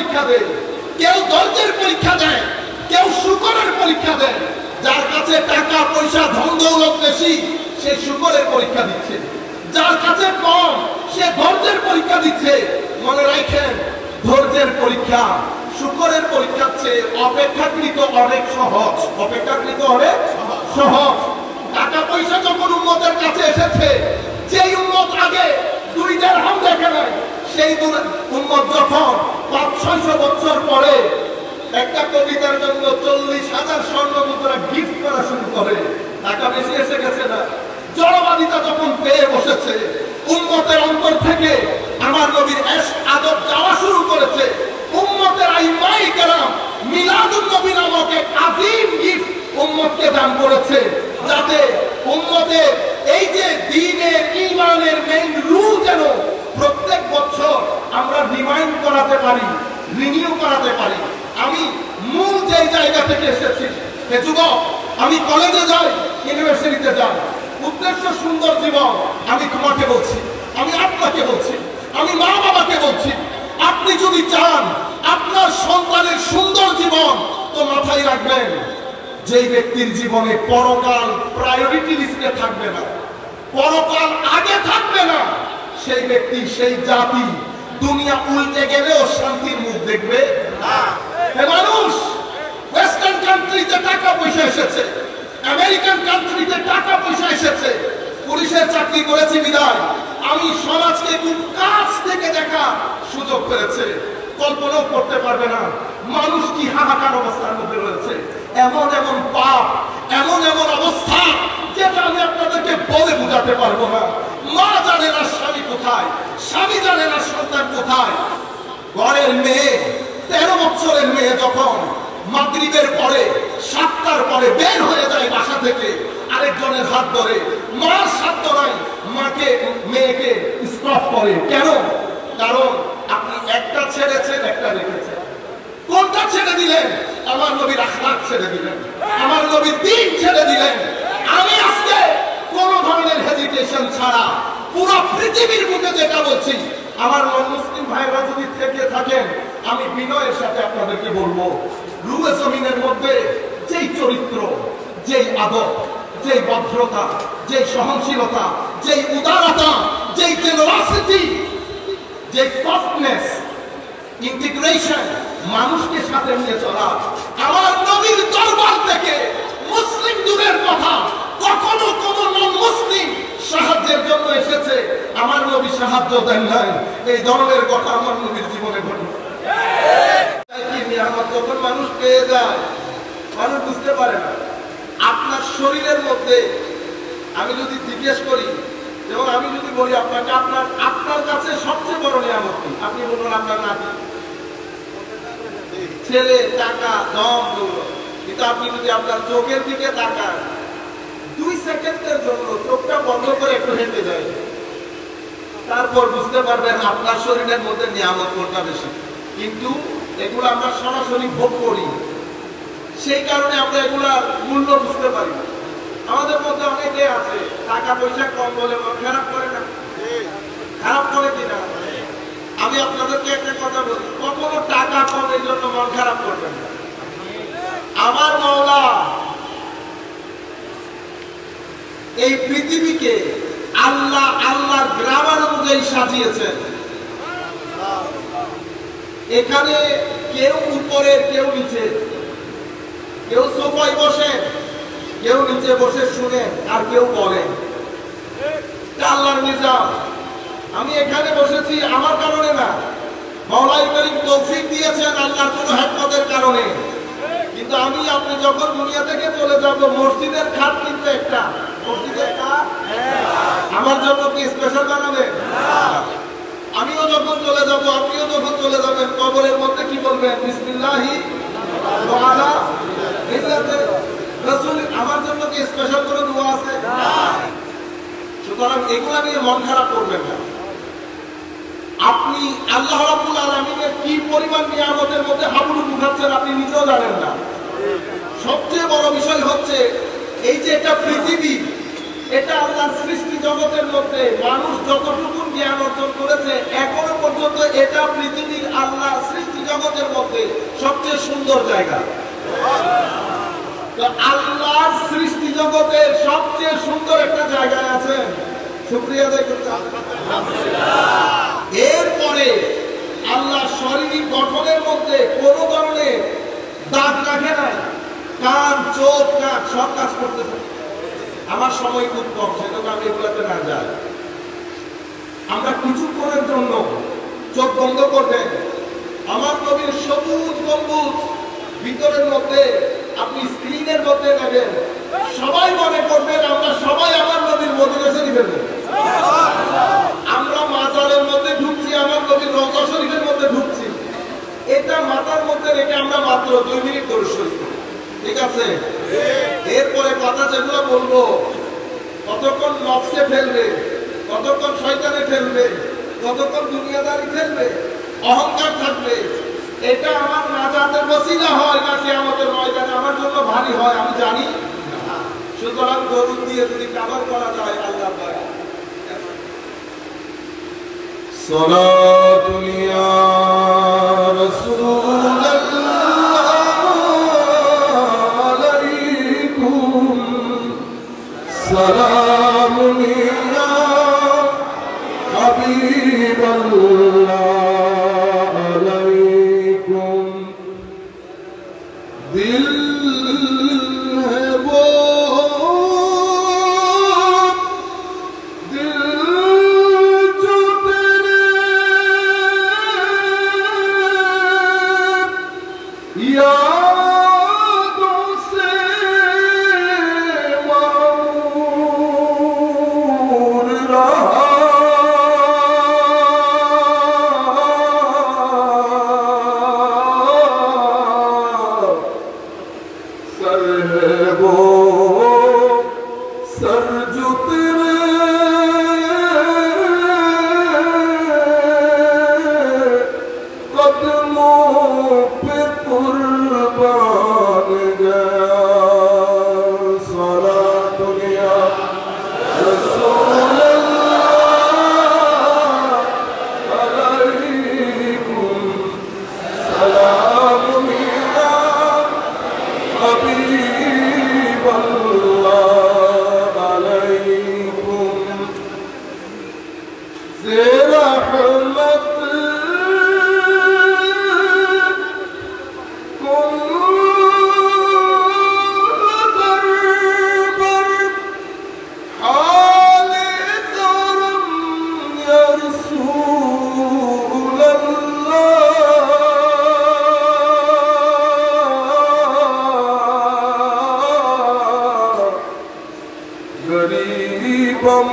পরীক্ষা দেয়, কেউ ধৈর্যের পরীক্ষা দেয়, কেউ শুকরের পরীক্ষা দেয়। যার কাছে টাকা পয়সা ধন দৌলত বেশি সে শুকরের পরীক্ষা দিচ্ছে, যার কাছে কম সে ধৈর্যের পরীক্ষা দিচ্ছে। মনে রাখেন, ধৈর্যের পরীক্ষা শুকরের পরীক্ষার চেয়ে অপেক্ষাকৃত অনেক সহজ, অপেক্ষাকৃত অনেক সহজ। টাকা পয়সা যখন উম্মতের কাছে এসেছে, যেই উম্মত আগে 2 দিরহাম দেখে নাই, সেই উম্মত যখন 500-600 বছর পরে একটা কবিতার জন্য 40,000 স্বর্ণ মুদ্রা গিফট করা শুরু করে, টাকা বেশি এসে গেছে না? জড়বাদিতা যখন পেয়ে বসেছে, উম্মতের অন্তর থেকে আমার নবীর ইশক আদব যাওয়া শুরু করেছে। উম্মতের আইমায়ে কেরাম মিলাদুন নবী নামক এক আযীম গিফট উম্মতকে দান করেছে, যাতে উম্মতের এই যে দ্বীনের ঈমানের মেইন রুল যেন প্রত্যেক বছর আমরা রিমাইন্ড করাতে পারি, রিনিউ করাতে পারি। আমি মূল যে জায়গা থেকে এসেছি, হে যুবক, আমি কলেজে যাই, ইউনিভার্সিটিতে যাই, উদ্দেশ্য সুন্দর জীবন। আমি তোমাকে বলছি, আমি আপনাকে বলছি, আমি মা বাবাকে বলছি, আপনি যদি চান আপনার সন্তানের সুন্দর জীবন, তো মাথায় রাখবেন, যেই ব্যক্তির জীবনে পরকাল প্রায়োরিটি লিস্টে থাকবে না, পরকাল আগে থাকবে না, সেই ব্যক্তি, সেই জাতি দুনিয়া উল্টে গেলেও শান্তির মুখ দেখবে না। মানুষ ওয়েস্টার্ন কান্ট্রিতে টাকা পয়সা এসেছে, আমেরিকান কান্ট্রিতে টাকা পয়সা এসেছে, পুলিশের চাকরি করেছি বিদায় আমি সমাজকে খুব কাছ থেকে দেখা সুযোগ পেয়েছে। কল্পনাও করতে পারবে না মানুষ কি হাহাকার অবস্থার মধ্যে রয়েছে। এমন এমন পাপ, এমন এমন অবস্থা যেটা আমি আপনাদেরকে বলে বোঝাতে পারবো না। মা জানে না স্বামী কোথায়, স্বামী জানে না সন্তান কোথায়। ঘরের মেয়ে, 13 বছরের মেয়ে যখন মাগরিবের পরে 7টার পরে বের হয়ে যায় বাসা থেকে আরেকজনের হাত ধরে, মার সাধ্য নাই মাকে মেয়েকে স্টপ করে। কেন? কারণ আপনি একটা ছেড়েছেন, একটা রেখেছেন। কোনটা ছেড়ে দিলেন? আমার নবীর আখলাক ছেড়ে দিলেন, আমার নবীর দ্বীন ছেড়ে দিলেন। আমি আজকে কোন ধরনের হেজিটেশন ছাড়া পুরো পৃথিবীর বুকে যেটা বলছি, আমার মুসলিম ভাইরা যদি থেকে থাকেন, আমি বিনয়ের সাথে আপনাদেরকে বলবো, রুহে জমিনের মধ্যে যেই চরিত্র, যেই আদব, যেই ভদ্রতা, যেই সহনশীলতা, যেই উদারতা, যেই জেনারসিটি, যেই সফটনেস, ইন্টিগ্রেশন, মানুষকে সাথে নিয়ে চলা, আমার নবীর দরবার থেকে মুসলিম দূরের কথা, কখনো কোন নন মুসলিম সাহায্যের জন্য এসেছে, আমার নবী সাহায্য দেন নাই, এই ধরনের কথা আমার নবীর জীবনে ঘটে। যখন মানুষ পেয়ে যায়, মানুষ বুঝতে পারে না। আপনার শরীরের মধ্যে আমি যদি জিজ্ঞেস করি, যেমন আমি যদি বলি আপনাকে, আপনার কাছে সবচেয়ে বড় নিয়ামত কি? আপনি বলবেন আপনার নাতি, ছেলে, টাকা, দম, কিন্তু আপনি যদি আপনার চোখের দিকে তাকান, 2 সেকেন্ডের জন্য চোখটা বন্ধ করে একটু হেঁটে যায়, তারপর বুঝতে পারবেন আপনার শরীরের মধ্যে নিয়ামত কোনটা বেশি। কিন্তু এগুলো আমরা সরাসরি ভোগ করি, সেই কারণে আমরা এগুলার মূল্য বুঝতে পারি না। আমাদের মধ্যে অনেকে আছে টাকা পয়সা কম বলে মন খারাপ করে না, খারাপ করে কিনা? আমি আপনাদেরকে একটা কথা বলি, কখনো টাকা কম এই জন্য মন খারাপ করবেন না। আমার মাওলা এই পৃথিবীকে আল্লাহর গ্রামার অনুযায়ী সাজিয়েছেন। এখানে কেউ উপরে, কেউ নিচে, কেউ সোফায় বসে, কেউ নিচে বসে শুনে, আর কেউ বলে। আল্লাহর নিজাম। আমি এখানে বসেছি আমার কারণে না, মাওলাই করিম তৌফিক দিয়েছেন আল্লাহর কোন হিকমতের কারণে। কিন্তু আমি আপনি যখন দুনিয়া থেকে চলে যাব, মসজিদের খাট কিন্তু একটা, মসজিদের খাট আমার জন্য কি স্পেশাল বানাবে? আমিও যখন চলে যাব, আপনিও যখন চলে যাবেন, কবরের মধ্যে কি বলবেন? বিসমিল্লাহি ওয়া আলা মিল্লাতি রাসূল। আমার জন্য কি স্পেশাল কোনো দোয়া আছে? সুতরাং এগুলা নিয়ে মন খারাপ করবেন না। আপনি আল্লাহ রাব্বুল আলামিনের কি পরিমাণ নিয়ামতের মধ্যে হাবুডুবু ঢুকাচ্ছেন আপনি নিজেও জানেন না। সবচেয়ে বড় বিষয় হচ্ছে এই যে এটা পৃথিবী, এটা আল্লাহর সৃষ্টি জগতের মধ্যে মানুষ যতটুকু জ্ঞান অর্জন করেছে, এখনো পর্যন্ত এটা পৃথিবীর আল্লাহ সৃষ্টি জগতের মধ্যে সবচেয়ে সুন্দর জায়গা। তো আল্লাহর সৃষ্টি জগতের সবচেয়ে সুন্দর একটা জায়গায় আছে, শুকরিয়া আদায় করতে হবে। এরপরে আল্লাহ শারীরিক গঠনের মধ্যে কোনো ধরনের দাগ রাখে না, কান চোখ নাক সব কাজ করতে থাকে। আমার সময় খুব কম, সেজন্য আমি এগুলোতে না যাই। আমরা কিছুক্ষণের জন্য চোখ বন্ধ করবেন, আমার নবীর সবুজ গম্বুজ ভিতরের মধ্যে আপনি স্ক্রিনের মধ্যে নেবেন, সবাই মনে করবেন আমরা সবাই আমার নবীর মদিনা শরীফের মধ্যে, আমরা মাজারের মধ্যে ঢুকছি, আমার নবীর রওজা শরীফের মধ্যে ঢুকছি। এটা মাথার মধ্যে রেখে আমরা মাত্র 2 মিনিট দরুদ শরীফ পড়ি, ঠিক আছে? এরপরে কথা যেগুলো বলবো কতক্ষণ নফসে ফেলবে, কতক্ষণ শয়তানে ফেলবে, কতক্ষণ দুনিয়াদারি ফেলবে, অহংকার থাকবে, এটা আমার নাজাতের ওসিলা হয় না কিয়ামতের ময়দানে আমার জন্য ভারী হয় আমি জানি। সুতরাং দরুদ দিয়ে যদি কভার করা যায় আল্লাহ পাক। সালাতুল ইয়া রাসূলুল্লাহ আলাইকুম, সালামুন ইয়া হাবিবাল্লাহ আলাইকুম, দিল है वो दिल जो तेरे यादों से मामूर रहा, सर है वो सर जो तेरे कदमों पे कुर्बान गया, सलातुल या रसूलल्लाह अलैकुम, सलामुन या हबीबल्लाह अलैकुम, से रहमत कुन ज़रबर हाले करम या रसूलल्लाह, गरीबम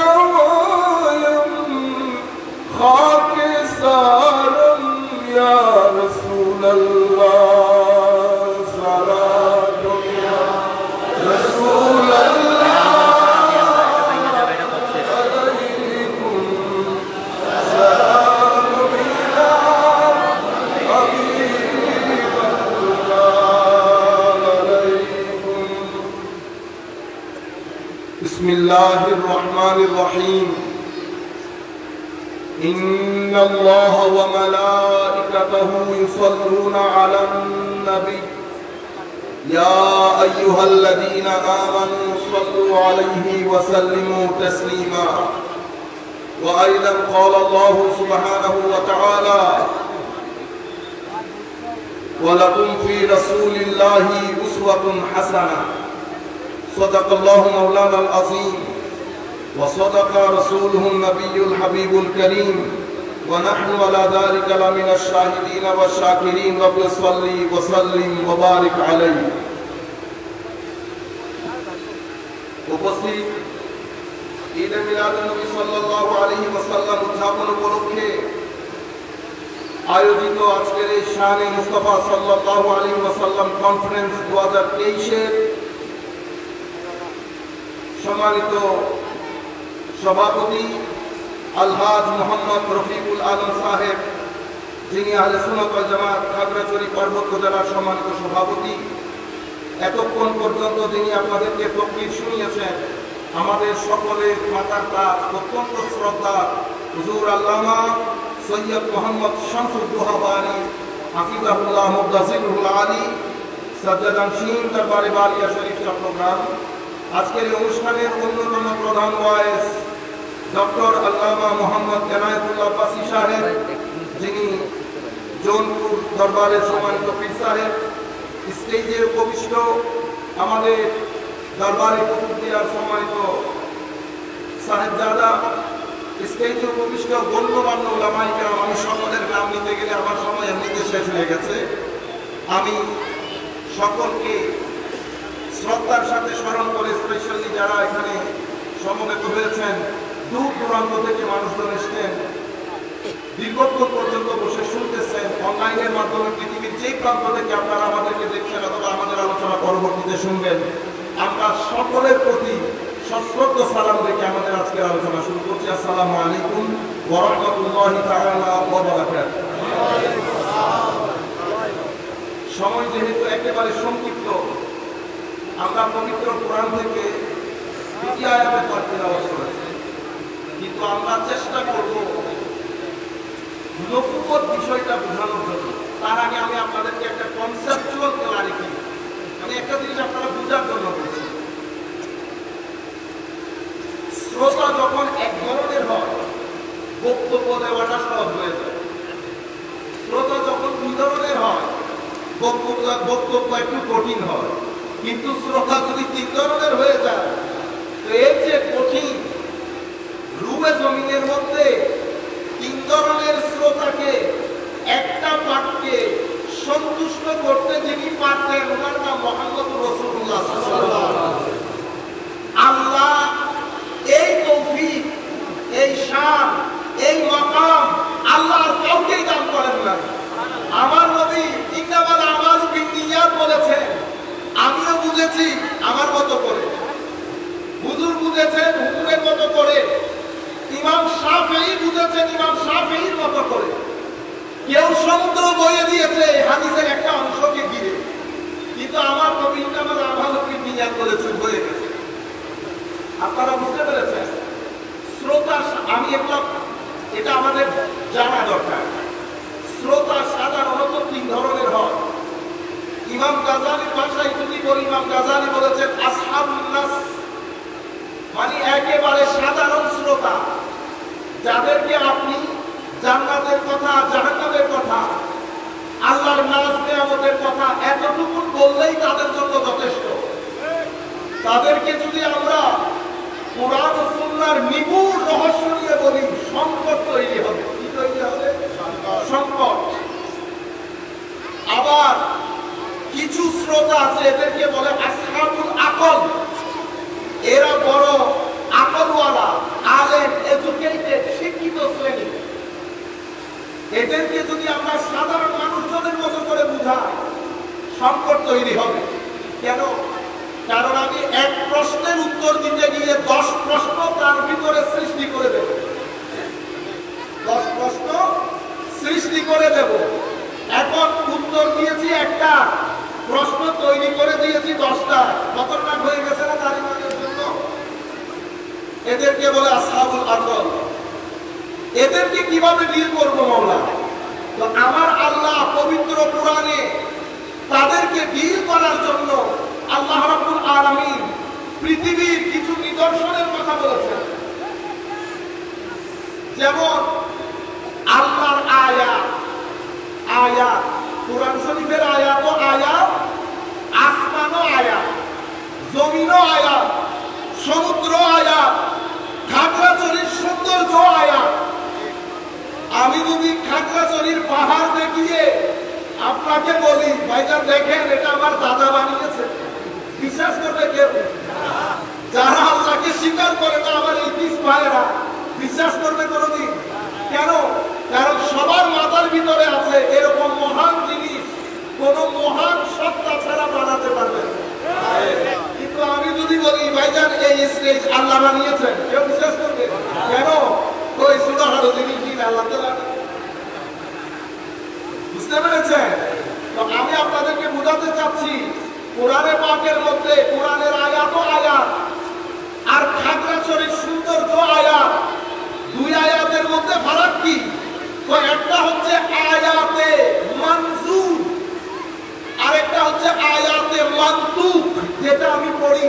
बेनवायम खाके सारम या रसूलल्लाह, सलातुल या रसूलल्लाह अलैकुम, सलामुन या हबीबल्लाह अलैकुम। बिस्मिल्लाहिर्रहमानिर्रहीम, इन्नल्लाह व मलाइकतहु युसल्लूना अलन नबी, या अय्युहल्लज़ीना आमनू सल्लू अलैहि व सल्लिमू तस्लीमा। व अय्दन क़ाल अल्लाहु सुब्हानहु व तआला, व लकुम फ़ी रसूलिल्लाहि उस्वतुन हसना, सदक़ल्लाहु मौलानाल अज़ीम व सदक़ रसूलुहुन नबियुल हबीबुल करीम, व नहनु अला ज़ालिका लमिनश शाहिदीन व शाकिरीन, रब्बि सल्लि व सल्लिम व बारिक अलैहि। উপস্থিত ঈদে মিলাদুন নবী সাল্লাল্লাহু আলাইহি ওয়াসাল্লাম উদযাপন উপলক্ষে আয়োজিত আজকের এই শানে মুস্তাফা সাল্লাল্লাহু আলাইহি ওয়াসাল্লাম কনফারেন্স 2023-এর সম্মানিত সভাপতি আলহাজ মোহাম্মদ রফিকুল আলম সাহেব, যিনি আহলে সুন্নাত ওয়াল জামাত খাগড়াছড়ি পার্বত্য জেলার সম্মানিত সভাপতি, এতক্ষণ পর্যন্ত যিনি আপনাদেরকে তাকরীর শুনিয়েছেন আমাদের সকলের মাতার তার অত্যন্ত শ্রদ্ধা হুজুর আল্লামা সৈয়দ মোহাম্মদ শামসুদ্দোহা বানী হাফিজাহুল্লাহ মুদাসিরুল আলী সাজ্জাদান শিন দরবারে বালিয়া শরীফ চট্টগ্রাম। আজকের এই অনুষ্ঠানের অন্যতম প্রধান ওয়াইস ডক্টর আল্লামা মোহাম্মদ এনায়েতুল্লাহ বাসী সাহেব, যিনি জৌনপুর দরবারের সম্মানিত পীর সাহেব, স্টেজে উপবিষ্ট আমাদের দরবারে কুতুবদিয়ার সম্মানিত সাহেবজাদা, স্টেজে উপবিষ্ট গণ্যমান্য উলামায়ে কেরাম। আমি সকলের নাম নিতে গেলে আমার সময় এমনিতে শেষ হয়ে গেছে। আমি সকলকে শ্রদ্ধার সাথে স্মরণ করে, স্পেশালি যারা এখানে সমবেত হয়েছেন, দূর দূরান্ত থেকে মানুষজন এসছেন, দীর্ঘক্ষণ পর্যন্ত বসে শুনতেছেন, অনলাইনের মাধ্যমে পৃথিবীর যেই প্রান্ত থেকে আপনারা আমাদেরকে দেখছেন অথবা আমাদের আলোচনা পরবর্তীতে শুনবেন, আমরা সকলের প্রতি সশ্রদ্ধ সালাম রেখে আমাদের আজকের আলোচনা শুরু করছি। আসসালামু আলাইকুম ওয়া রাহমাতুল্লাহি তাআলা ওয়া বারাকাতুহু। সময় যেহেতু একেবারে সংক্ষিপ্ত, আমরা পবিত্র কোরআন থেকে দ্বিতীয় আয়াতের পাঠ তেলাওয়াত করেছি, কিন্তু আমরা চেষ্টা করব নবুয়ত বিষয়টা বোঝানোর জন্য। তার আগে আমি আপনাদেরকে একটা কনসেপচুয়াল ক্লারিটি, আমি একটা জিনিস আপনারা বোঝার জন্য বলছি। শ্রোতা যখন এক ধরনের হয়, বক্তব্য দেওয়াটা সহজ হয়ে যায়। শ্রোতা যখন দুই ধরনের হয়, বক্তব্য একটু কঠিন হয়। কিন্তু শ্রোতা যদি তিন ধরনের হয়ে যায়, তো এর যে কঠিন, রুমে জমিনের মধ্যে তিন ধরনের শ্রোতাকে একটা পাঠকে সন্তুষ্ট করতে যিনি পারতেন, ওনার নাম মুহাম্মদুর রাসূলুল্লাহ সাল্লাল্লাহু আলাইহি ওয়াসাল্লাম। আল্লাহ এই তৌফিক, এই শান, এই মাকাম আল্লাহ আর কাউকেই দান করেন না। আমার নবী ইন্নামাল আমালু বিন্নিয়াত বলেছেন, আমিও বুঝেছি আমার মতো করে, হুজুর বুঝেছেন হুজুরের মতো করে, ইমাম শাফেঈ বুঝেছেন ইমাম শাফেঈর মতো করে। কেউ সমুদ্র বয়ে দিয়েছে হাদিসের একটা অংশকে ঘিরে, কিন্তু আমার নবী ইন্নামাল আমালু বিন্নিয়াত বলেছেন, হয়ে গেছে। আপনারা বুঝতে পেরেছেন? শ্রোতা, আমি এটা আমাদের জানা দরকার। শ্রোতা সাধারণত তিন ধরনের হয়। ইমাম গাজালির ভাষায় যদি বলি, ইমাম গাজালি বলেছেন আসহাবুন নাস, মানে একেবারে সাধারণ শ্রোতা, যাদেরকে আপনি জান্নাতের কথা, জাহান্নামের কথা, আল্লাহর নাজ নেয়ামতের কথা এতটুকু বললেই তাদের জন্য যথেষ্ট। তাদেরকে যদি আমরা কোরআন ও সুন্নাহর নিগুড় রহস্য নিয়ে বলি, সংকট তৈরি হবে। কি তৈরি হবে? সংকট। আবার কিছু শ্রোতা আছে, এদেরকে বলে আসহাবুল আকল। এরা বড় আকলওয়ালা, আলেম, এডুকেটেড, শিক্ষিত শ্রেণী। এদেরকে যদি আমরা সাধারণ মানুষজনের মতো করে বুঝাই, সংকট তৈরি হবে। কেন? কারণ আমি এক প্রশ্নের উত্তর দিতে গিয়ে 10 প্রশ্ন তার ভিতরে সৃষ্টি করে দেব। 10 প্রশ্ন সৃষ্টি করে দেব। এখন উত্তর দিয়েছি একটা, প্রশ্ন তৈরি করে দিয়েছি 10টা। খতরনাক হয়ে গেছে না তালিবানের জন্য? এদেরকে বলে আসহাবুল আকল। এদেরকে কিভাবে ডিল করব মাওলা? তো আমার আল্লাহ পবিত্র কোরআনে তাদেরকে ডিল করার জন্য আল্লাহ রাব্বুল আলামিন পৃথিবীর কিছু নিদর্শনের কথা বলেছেন। যেমন আল্লাহর আয়াত, আয়াত কোরআন শরীফের আয়াত ও আয়াত, আসমানও আয়াত, জমিনও আয়াত, সমুদ্র আয়াত, খাগড়াছড়ির সৌন্দর্য আয়াত। আমি যদি খাগড়াছড়ির পাহাড় দেখিয়ে আপনাকে বলি, ভাইজান দেখেন এটা আমার দাদা বানিয়েছে, বিশ্বাস করবে কেউ? যারা আল্লাহকে স্বীকার করে না, আমার এই পিস ভাইয়েরা, বিশ্বাস করবে কোনোদিন? কেন? কারণ সবার মাথার ভিতরে আছে এরকম মহান জিনিস কোন মহান সত্তা ছাড়া বানাতে পারবে না। কিন্তু আমি যদি বলি ভাইজান এই স্টেজ আল্লাহ বানিয়েছেন, কেউ বিশ্বাস করবে? কেন? ওই সুরাহার জিনিস আল্লাহ তাআলা। বুঝতে পেরেছেন? তো আমি আপনাদেরকে বোঝাতে চাচ্ছি, কোরআনে পাকের মধ্যে কোরআনের আয়াত ও আয়াত, আর খাগড়াছড়ির সৌন্দর্য আয়াত, দুই আয়াতের মধ্যে ফারাক কি? তো একটা হচ্ছে আয়াতে মানসুখ, আরেকটা হচ্ছে আয়াতে মানতুক, যেটা আমি পড়ি।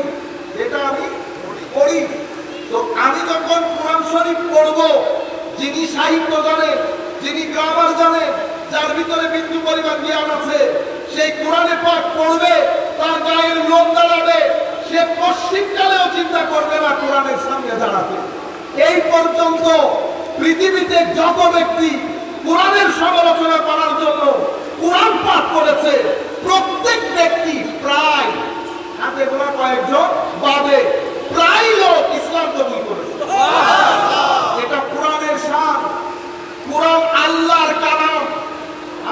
তো আমি যখন কোরআন শরীফ পড়ব, যিনি সাহিত্য জানেন, যিনি গ্রামার জানেন, যার ভিতরে বিন্দু পরিমাণ জ্ঞান আছে, সেই কোরআনে পাক পড়বে, তার গায়ের লোম দাঁড়াবে, সে পশ্চিমকালেও চিন্তা করবে না কোরআনের সামনে দাঁড়াতে। এই পর্যন্ত পৃথিবীতে যত ব্যক্তি কোরআনের সমালোচনা করার জন্য কোরআন পাঠ করেছে, প্রত্যেক ব্যক্তি প্রায় হাতে গোনা কয়েকজন বাদে প্রায় লোক ইসলাম কবুল করেছে। এটা কোরআনের শান, কোরআন আল্লাহর কালাম।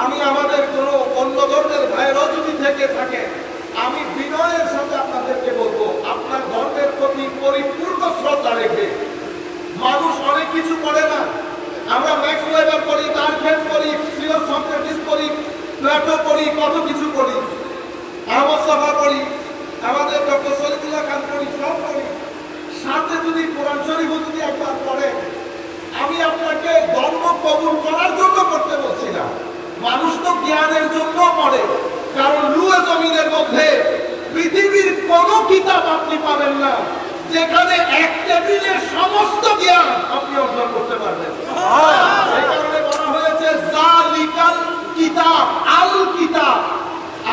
আমি আমাদের কোনো অন্য ধর্মের ভাইরাও যদি থেকে থাকে, আমি বিনয়ের সাথে আপনাদেরকে বলবো, আপনার ধর্মের প্রতি পরিপূর্ণ শ্রদ্ধা রেখে। মানুষ অনেক কিছু করে না, আমরা ম্যাক্স ওয়েবার পড়ি, ডারফেন পড়ি, সিরাজ সক্রেটিস পড়ি, প্লেটো পড়ি, কত কিছু পড়ি, আহমদ সাফা পড়ি, আমাদের ডক্টর শরীফুল্লাহ খান পড়ি, সব পড়ি। সাথে যদি কোরআন শরীফ যদি একবার পড়ে, আমি আপনাকে ধর্ম কবুল করার জন্য করতে বলছি না, মানুষ তো জ্ঞানের জন্য পড়ে। কারণ লুয়ে জমিনের মধ্যে পৃথিবীর কোন কিতাব আপনি পাবেন না যেখানে এক টেবিলের সমস্ত জ্ঞান আপনি অর্জন করতে পারবেন। এই কারণে বলা হয়েছে জালিকাল কিতাব, আল কিতাব,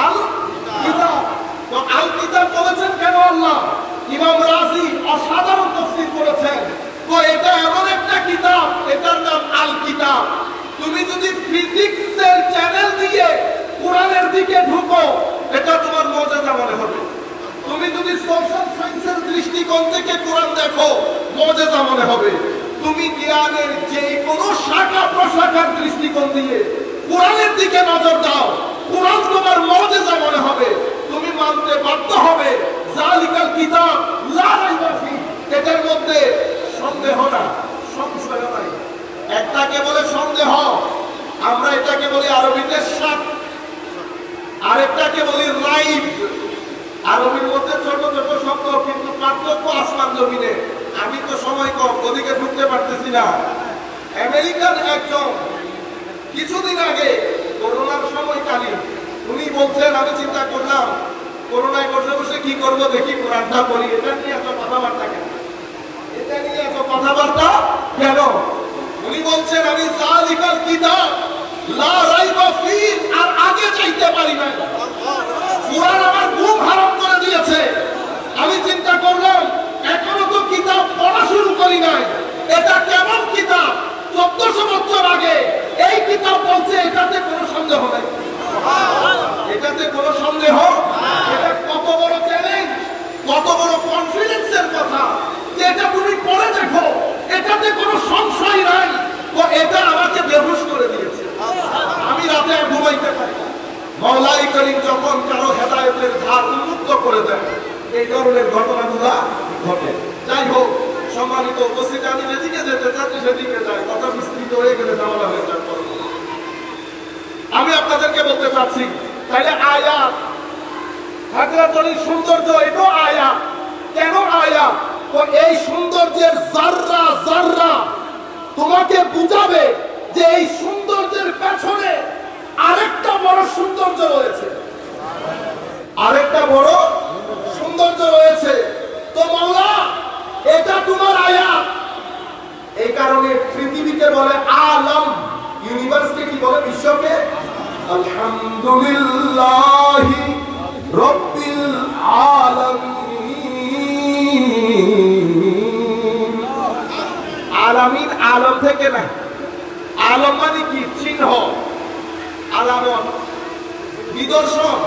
আল কিতাব। তো আল কিতাব বলেছেন কেন আল্লাহ? ইমাম রাজি অসাধারণ তাফসীর করেছেন। তো এটা এমন একটা কিতাব, এটার নাম আল কিতাব। তুমি যদি ফিজিক্সের চ্যানেল দিয়ে কোরআনের দিকে ঢুকো, এটা তোমার মুজিজা মনে হবে। তুমি যদি সোশ্যাল সায়েন্সের দৃষ্টিকোণ থেকে কোরআন দেখো, মুজিজা মনে হবে। তুমি জ্ঞানের যে কোনো শাখা প্রশাখার দৃষ্টিকোণ দিয়ে কোরআনের দিকে নজর দাও, কোরআন তোমার মুজিজা মনে হবে। তুমি মানতে বাধ্য হবে জালিকাল কিতাব লা রাইবা ফি, এটার মধ্যে সন্দেহ না, সংশয় নাই। একটাকে বলে সন্দেহ, আমরা এটাকে বলি আরবিতে শাক, আরেকটাকে বলি রাইব। আরবির মধ্যে ছোট ছোট শব্দ, কিন্তু পার্থক্য আসমান জমিনে। আমি তো সময় কম, ওদিকে ঢুকতে পারতেছি না। আমেরিকান একজন কিছুদিন আগে করোনার সময়কালীন উনি বলছেন, আমি চিন্তা করলাম করোনায় বসে বসে কি করবো, দেখি কোরআনটা পড়ি। এটা নিয়ে এত কথাবার্তা কেন? এটা নিয়ে এত কথাবার্তা কেন? উনি বলছেন, আমি জালিকাল কিতাব লা রাইবা ফি আর আগে যাইতে পারি না। কোরআন আমার ঘুম হারাম করে দিয়েছে। আমি চিন্তা করলাম, এখনো তো কিতাব পড়া শুরু করি নাই, এটা কেমন কিতাব? 1400 বছর আগে এই কিতাব বলছে, এটাতে কোনো সন্দেহ নাই, এটাতে কোনো সন্দেহ। এটা কত বড় চ্যালেঞ্জ, কত বড় কনফিডেন্সের কথা যে এটা তুমি পড়ে দেখো, এটাতে কোনো সংশয় নাই। তো এটা আমাকে বেহুশ করে দিয়েছে, আমি রাতে আর ঘুমাইতে পারি না। মাওলাই করিম যখন কারো হেদায়েতের ধার উন্মুক্ত করে দেন, এই ধরনের ঘটনাগুলো ঘটে। যাই হোক, সম্মানিত উপস্থিতি, আমি যেদিকে যেতে চাচ্ছি সেদিকে যাই, কথা বিস্তৃত হয়ে গেলে ঝামেলা হয়ে যায়। আমি আপনাদেরকে বলতে চাচ্ছি, তাইলে আয়াত, খাগড়াছড়ির সৌন্দর্য এটাও আয়াত। কেন আয়াত? তো এই সৌন্দর্যের জাররা জাররা তোমাকে বুঝাবে যে এই সৌন্দর্যের পেছনে আরেকটা বড় সৌন্দর্য রয়েছে, আরেকটা বড় সৌন্দর্য রয়েছে। তো মাওলা, এটা তোমার আয়াত। এই কারণে পৃথিবীকে বলে আলম, ইউনিভার্সকে কি বলে? বিশ্বকে আলহামদুলিল্লাহি রাব্বিল আলামিন। আলামিন আলম থেকে না, আলম মানে কি? চিহ্ন, আলামত, নিদর্শন।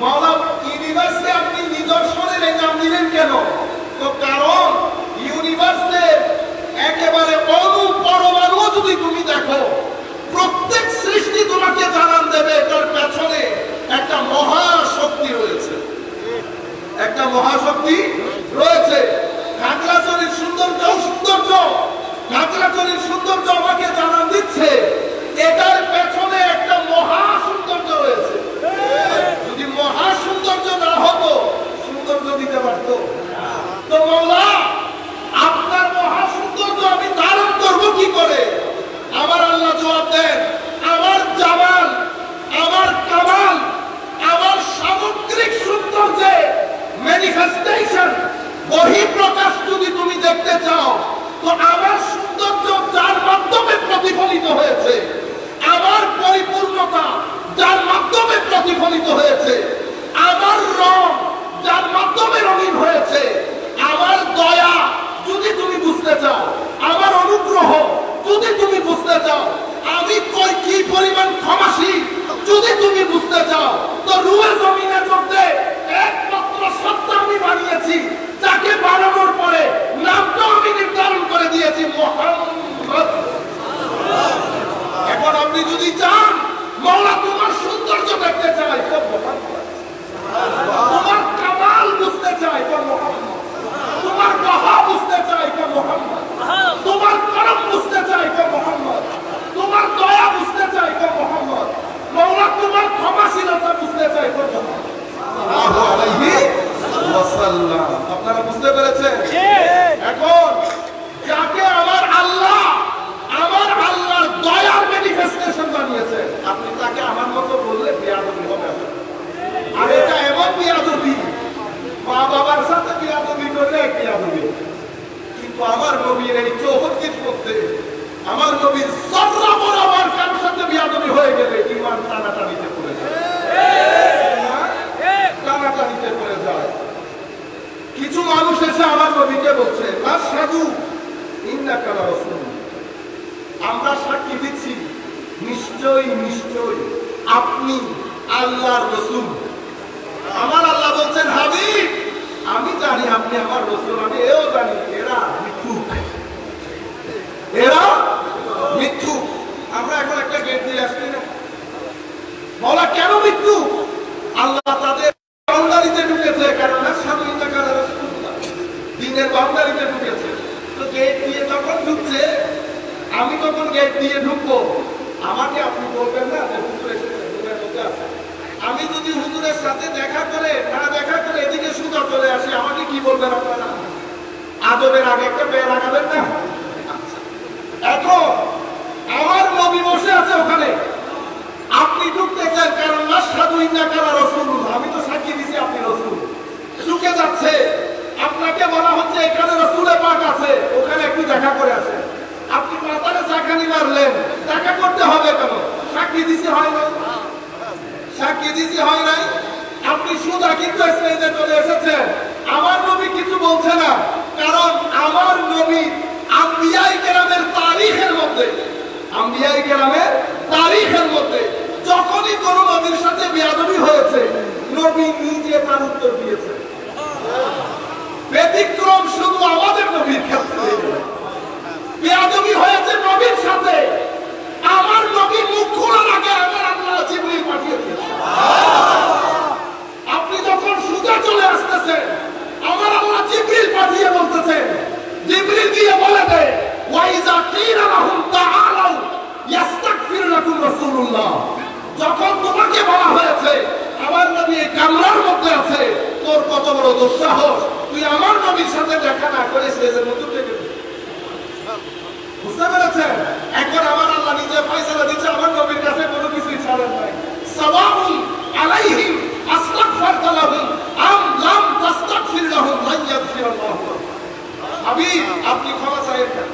মাওলা ইউনিভার্সকে আপনি নিদর্শনের এই নাম দিলেন কেন? তো কারণ ইউনিভার্সের একেবারে অণু পরমাণু যদি তুমি দেখো, প্রত্যেক সৃষ্টি তোমাকে জানান দেবে এটার পেছনে একটা মহাশক্তি রয়েছে, একটা মহাশক্তি রয়েছে। খাগড়াছড়ির সৌন্দর্য, খাগড়াছড়ির সৌন্দর্য আমাকে জানান দিচ্ছে এটার পেছনে একটা মহা সৌন্দর্য রয়েছে। যদি মহা সৌন্দর্য না হতো, সৌন্দর্য দিতে পারতো? তো মাওলা হয়েছে, আমার রং যার মাধ্যমে রঙিন হয়েছে, আমার দয়া যদি তুমি বুঝতে চাও, আমার অনুগ্রহ যদি তুমি বুঝতে চাও, আমি কি পরিমাণ ক্ষমাশীল যদি তুমি বুঝতে চাও, তো রুহে জমিনের মধ্যে একমাত্র সত্তা আমি বানিয়েছি, যাকে বানানোর পরে নামটা আমি নির্ধারণ করে দিয়েছি মুহাম্মদ। এখন আপনি যদি চান মওলা তোমার সৌন্দর্য দেখতে চাই, তো মুহাম্মদ। তোমার কামাল বুঝতে চাই, তো মুহাম্মদ। তোমার বাহা বুঝতে চাই, তো মুহাম্মদ। তোমার করম বুঝতে চাই, তো মুহাম্মদ। তোমার দয়া বুঝতে চাই, তো মুহাম্মদ। মওলা তোমার ক্ষমাশীলতা বুঝতে চাই, তো মুহাম্মদ সাল্লাল্লাহু আলাইহি ওয়াসাল্লাম। আপনারা বুঝতে পেরেছেন? এখন যাকে আমার আল্লাহর দয়ার ম্যানিফেস্টেশন বানিয়েছে, আপনি তাকে আমার মতো বললে বেয়াদবি হবে। আর এটা এমন বেয়াদবি, মা বাবার সাথে বেয়াদবি করলে বেয়াদবি, কিন্তু আমার নবীর এই 64 মধ্যে আমার নবীর সররা বরাবর কারোর সাথে বেয়াদবি হয়ে গেলে ঈমান টানাটানিতে পড়ে যায়, টানাটানিতে পড়ে যায়। কিছু মানুষ এসে আমার নবীকে বলছে, আশহাদু ইন্নাকা রাসূল, আমরা সাক্ষী দিচ্ছি নিশ্চয়ই নিশ্চয়ই আপনি আল্লাহর রাসূল। আমার আল্লাহ বলছেন, হাবিব আমি জানি আপনি আমার রাসূল, আমি এও জানি এরা মিথ্যুক, এরা মিথ্যুক। আমরা এখন একটা গেট দিয়ে আসছি না, বলা কেন মিথ্যুক? আল্লাহ তাদের বাউন্ডারিতে ঢুকেছে, কারণ আশহাদু ইন্নাকা রাসূলুল্লাহ দিনের বাউন্ডারিতে ঢুকেছে। তো গেট দিয়ে যখন ঢুকছে, আমি তখন গেট দিয়ে ঢুকবো, আমাকে আপনি বলবেন না যে হুজুর এসে রুমের মধ্যে আছে। আমি যদি হুজুরের সাথে দেখা করে এদিকে সুদা চলে আসি, আমাকে কি বলবেন আপনারা? আদবের আগে একটা বের লাগাবেন না? এখন আমার নবী বসে আছে ওখানে, আপনি ঢুকতেছেন, কারণ আশহাদু ইন্নাকা রাসূলুল্লাহ, আমি তো সাক্ষী দিছি আপনি রাসূল। ঢুকে যাচ্ছে, আপনাকে বলা হচ্ছে এখানে রাসূলে পাক আছে, ওখানে একটু দেখা করে আসেন। আপনি মাথায় চাকানি মারলেন, দেখা করতে হবে কেন? সাক্ষী দিছি হয় নাই, সাক্ষী দিছি হয় নাই। আপনি সুদা কিন্তু স্টেজে চলে এসেছেন, আমার নবী কিছু বলছে না, কারণ আমার নবী আম্বিয়ায়ে কেরামের তারিখের মধ্যে, আম্বিয়ায়ে কেরামের তারিখের মধ্যে যখনই কোনো নবীর সাথে বেয়াদবি হয়েছে, নবী নিজে তার উত্তর দিয়েছে। ব্যতিক্রম শুধু আমাদের নবীর ক্ষেত্রে, বেয়াদবি হয়েছে নবীর সাথে, আমার নবী মুখ খোলার আগে আমার আল্লাহ জিবরিল পাঠিয়ে দিয়েছে। আপনি যখন সুদা চলে আসতেছেন, আমার আল্লাহ জিবরিল পাঠিয়ে বলতেছেন, জিবরিল গিয়ে বলে দেয়, ওয়াইজা কিরা লাহুম তাআলাউ ইস্তাগফির লাকুম রাসূলুল্লাহ, যখন তোমাকে বলা হয়েছে আমার নবী এই কামরার মধ্যে আছে, তোর কত বড় দুঃসাহস, তুই আমার নবীর সাথে দেখা না করে স্টেজের মধ্যে থেকে। বুঝতে পেরেছেন? এখন আমার আল্লাহ নিজে ফয়সালা দিচ্ছে, আমার নবীর কাছে কোনো কিছুই ছাড়েন নাই। সাওয়াউন আলাইহিম আস্তাগফারতা লাহুম আম লাম তাস্তাগফির লাহুম লান ইয়াগফিরাল্লাহু লাহুম। হাবিব আপনি ক্ষমা চাইেন না,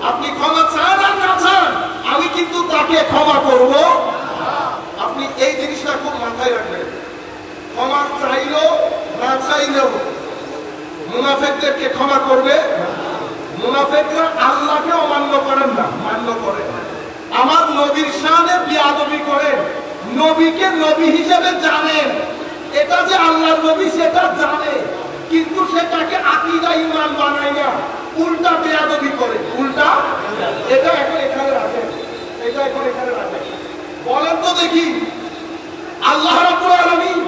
আপনি ক্ষমা চান আর না চান, আমি কিন্তু তাকে ক্ষমা করব। আপনি এই জিনিসটা খুব মাথায় রাখবেন, ক্ষমা চাইলেও না চাইলেও মুনাফিকদেরকে ক্ষমা করবে। মুনাফিকরা আল্লাহকে অমান্য করেন না, মান্য করেন। আমার নবীর শানে বেয়াদবি করেন, নবীকে নবী হিসেবে জানেন, এটা যে আল্লাহর নবী সেটা জানে, কিন্তু সেটাকে আকীদা ঈমান বানায় না, উল্টা বেয়াদবি করে, উল্টা। এটা এখন এখানে রাখেন, এটা এখন এখানে রাখেন। বলেন তো দেখি, আল্লাহ রাব্বুল আলামিন